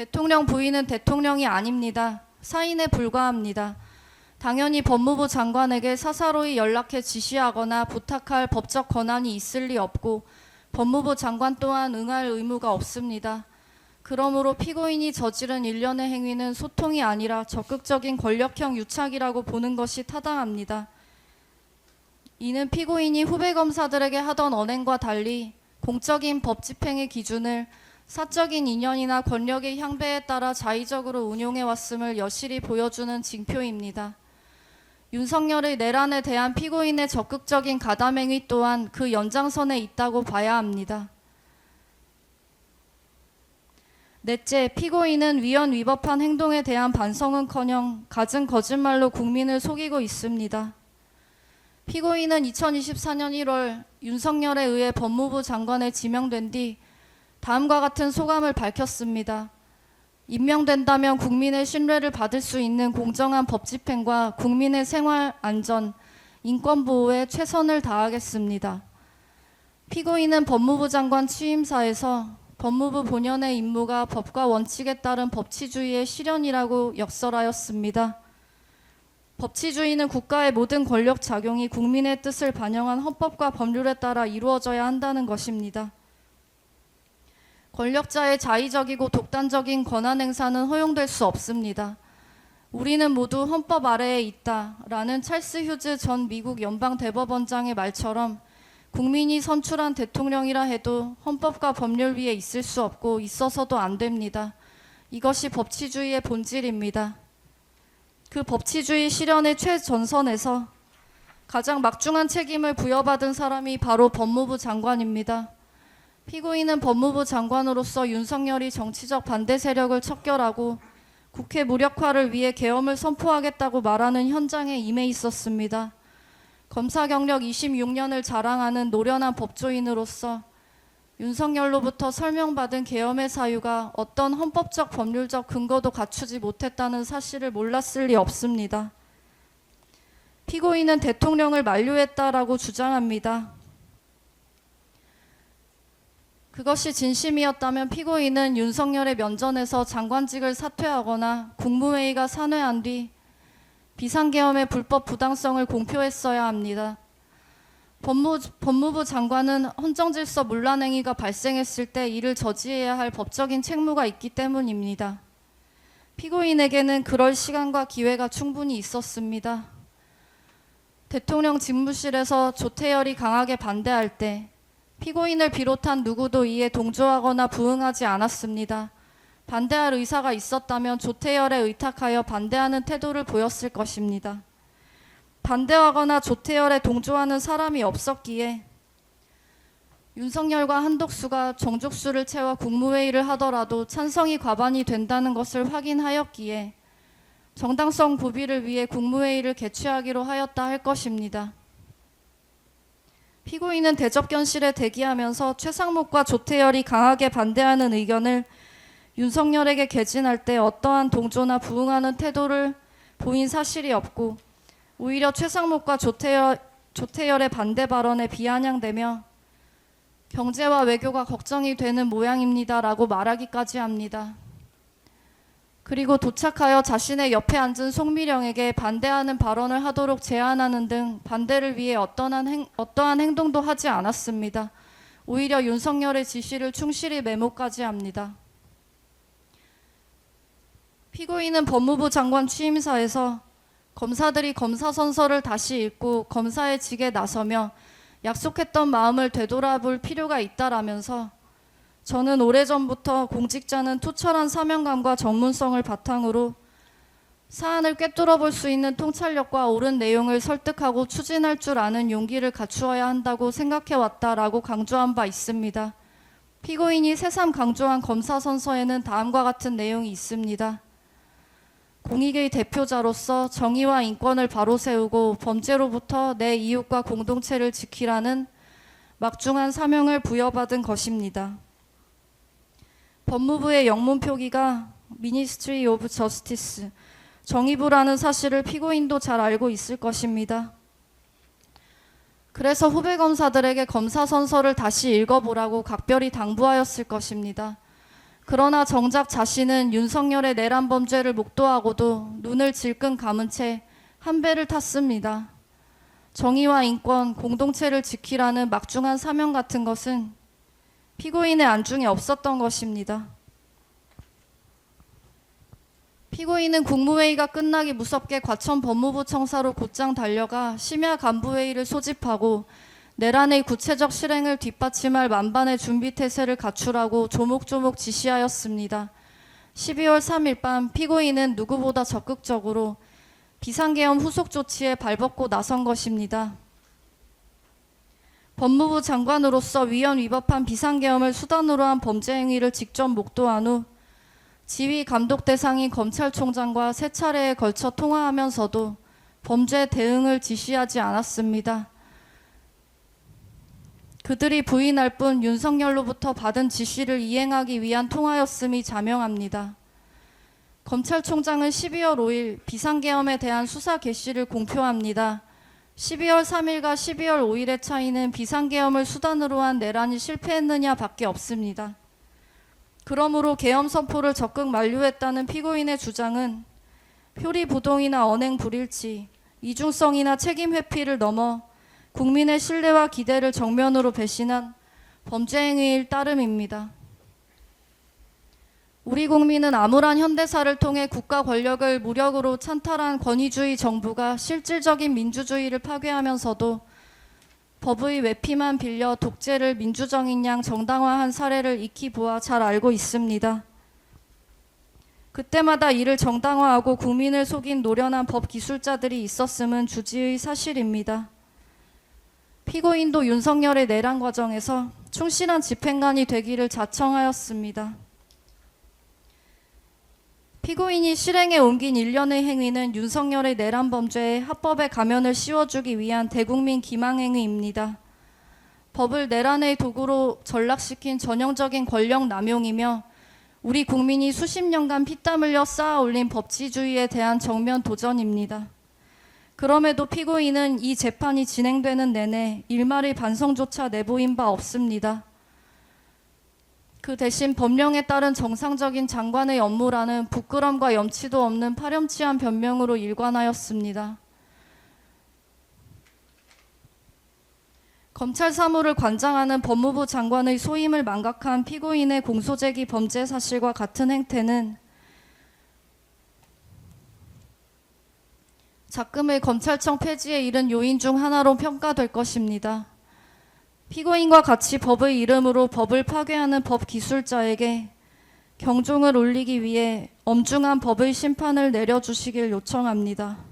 대통령 부인은 대통령이 아닙니다. 사인에 불과합니다. 당연히 법무부 장관에게 사사로이 연락해 지시하거나 부탁할 법적 권한이 있을 리 없고 법무부 장관 또한 응할 의무가 없습니다. 그러므로 피고인이 저지른 일련의 행위는 소통이 아니라 적극적인 권력형 유착이라고 보는 것이 타당합니다. 이는 피고인이 후배 검사들에게 하던 언행과 달리 공적인 법 집행의 기준을 사적인 인연이나 권력의 향배에 따라 자의적으로 운용해왔음을 여실히 보여주는 징표입니다. 윤석열의 내란에 대한 피고인의 적극적인 가담행위 또한 그 연장선에 있다고 봐야 합니다. 넷째, 피고인은 위헌 위법한 행동에 대한 반성은커녕 갖은 거짓말로 국민을 속이고 있습니다. 피고인은 2024년 1월 윤석열에 의해 법무부 장관에 지명된 뒤 다음과 같은 소감을 밝혔습니다. 임명된다면 국민의 신뢰를 받을 수 있는 공정한 법 집행과 국민의 생활 안전, 인권 보호에 최선을 다하겠습니다. 피고인은 법무부 장관 취임사에서 법무부 본연의 임무가 법과 원칙에 따른 법치주의의 실현이라고 역설하였습니다. 법치주의는 국가의 모든 권력 작용이 국민의 뜻을 반영한 헌법과 법률에 따라 이루어져야 한다는 것입니다. 권력자의 자의적이고 독단적인 권한 행사는 허용될 수 없습니다. 우리는 모두 헌법 아래에 있다라는 찰스 휴즈 전 미국 연방대법원장의 말처럼 국민이 선출한 대통령이라 해도 헌법과 법률 위에 있을 수 없고 있어서도 안 됩니다. 이것이 법치주의의 본질입니다. 그 법치주의 실현의 최전선에서 가장 막중한 책임을 부여받은 사람이 바로 법무부 장관입니다. 피고인은 법무부 장관으로서 윤석열이 정치적 반대 세력을 척결하고 국회 무력화를 위해 계엄을 선포하겠다고 말하는 현장에 임해 있었습니다. 검사 경력 26년을 자랑하는 노련한 법조인으로서 윤석열로부터 설명받은 계엄의 사유가 어떤 헌법적 법률적 근거도 갖추지 못했다는 사실을 몰랐을 리 없습니다. 피고인은 대통령을 만류했다라고 주장합니다. 그것이 진심이었다면 피고인은 윤석열의 면전에서 장관직을 사퇴하거나 국무회의가 산회한 뒤 비상계엄의 불법 부당성을 공표했어야 합니다. 법무부 장관은 헌정질서 문란 행위가 발생했을 때 이를 저지해야 할 법적인 책무가 있기 때문입니다. 피고인에게는 그럴 시간과 기회가 충분히 있었습니다. 대통령 집무실에서 조태열이 강하게 반대할 때 피고인을 비롯한 누구도 이에 동조하거나 부응하지 않았습니다. 반대할 의사가 있었다면 조태열에 의탁하여 반대하는 태도를 보였을 것입니다. 반대하거나 조태열에 동조하는 사람이 없었기에 윤석열과 한독수가 정족수를 채워 국무회의를 하더라도 찬성이 과반이 된다는 것을 확인하였기에 정당성 구비를 위해 국무회의를 개최하기로 하였다 할 것입니다. 피고인은 대접견실에 대기하면서 최상목과 조태열이 강하게 반대하는 의견을 윤석열에게 개진할 때 어떠한 동조나 부응하는 태도를 보인 사실이 없고 오히려 최상목과 조태열의 반대 발언에 비아냥대며 경제와 외교가 걱정이 되는 모양입니다라고 말하기까지 합니다. 그리고 도착하여 자신의 옆에 앉은 송미령에게 반대하는 발언을 하도록 제안하는 등 반대를 위해 어떠한 행동도 하지 않았습니다. 오히려 윤석열의 지시를 충실히 메모까지 합니다. 피고인은 법무부 장관 취임사에서 검사들이 검사 선서를 다시 읽고 검사의 직에 나서며 약속했던 마음을 되돌아볼 필요가 있다라면서 저는 오래전부터 공직자는 투철한 사명감과 전문성을 바탕으로 사안을 꿰뚫어 볼 수 있는 통찰력과 옳은 내용을 설득하고 추진할 줄 아는 용기를 갖추어야 한다고 생각해왔다라고 강조한 바 있습니다. 피고인이 새삼 강조한 검사 선서에는 다음과 같은 내용이 있습니다. 공익의 대표자로서 정의와 인권을 바로 세우고 범죄로부터 내 이웃과 공동체를 지키라는 막중한 사명을 부여받은 것입니다. 법무부의 영문 표기가 Ministry of Justice, 정의부라는 사실을 피고인도 잘 알고 있을 것입니다. 그래서 후배 검사들에게 검사 선서를 다시 읽어보라고 각별히 당부하였을 것입니다. 그러나 정작 자신은 윤석열의 내란 범죄를 목도하고도 눈을 질끈 감은 채 한 배를 탔습니다. 정의와 인권, 공동체를 지키라는 막중한 사명 같은 것은 피고인의 안중에 없었던 것입니다. 피고인은 국무회의가 끝나기 무섭게 과천 법무부 청사로 곧장 달려가 심야 간부회의를 소집하고 내란의 구체적 실행을 뒷받침할 만반의 준비 태세를 갖추라고 조목조목 지시하였습니다. 12월 3일 밤 피고인은 누구보다 적극적으로 비상계엄 후속 조치에 발벗고 나선 것입니다. 법무부 장관으로서 위헌 위법한 비상계엄을 수단으로 한 범죄 행위를 직접 목도한 후 지휘 감독 대상인 검찰총장과 세 차례에 걸쳐 통화하면서도 범죄 대응을 지시하지 않았습니다. 그들이 부인할 뿐 윤석열로부터 받은 지시를 이행하기 위한 통화였음이 자명합니다. 검찰총장은 12월 5일 비상계엄에 대한 수사 개시를 공표합니다. 12월 3일과 12월 5일의 차이는 비상계엄을 수단으로 한 내란이 실패했느냐 밖에 없습니다. 그러므로 계엄 선포를 적극 만류했다는 피고인의 주장은 표리부동이나 언행 불일치, 이중성이나 책임 회피를 넘어 국민의 신뢰와 기대를 정면으로 배신한 범죄 행위일 따름입니다. 우리 국민은 암울한 현대사를 통해 국가 권력을 무력으로 찬탈한 권위주의 정부가 실질적인 민주주의를 파괴하면서도 법의 외피만 빌려 독재를 민주정인 양 정당화한 사례를 익히 보아 잘 알고 있습니다. 그때마다 이를 정당화하고 국민을 속인 노련한 법기술자들이 있었음은 주지의 사실입니다. 피고인도 윤석열의 내란 과정에서 충실한 집행관이 되기를 자청하였습니다. 피고인이 실행에 옮긴 일련의 행위는 윤석열의 내란 범죄에 합법의 가면을 씌워주기 위한 대국민 기망행위입니다. 법을 내란의 도구로 전락시킨 전형적인 권력 남용이며 우리 국민이 수십 년간 피땀 흘려 쌓아 올린 법치주의에 대한 정면 도전입니다. 그럼에도 피고인은 이 재판이 진행되는 내내 일말의 반성조차 내보인 바 없습니다. 그 대신 법령에 따른 정상적인 장관의 업무라는 부끄럼과 염치도 없는 파렴치한 변명으로 일관하였습니다. 검찰 사무를 관장하는 법무부 장관의 소임을 망각한 피고인의 공소제기 범죄 사실과 같은 행태는 작금의 검찰청 폐지에 이른 요인 중 하나로 평가될 것입니다. 피고인과 같이 법의 이름으로 법을 파괴하는 법기술자에게 경종을 울리기 위해 엄중한 법의 심판을 내려주시길 요청합니다.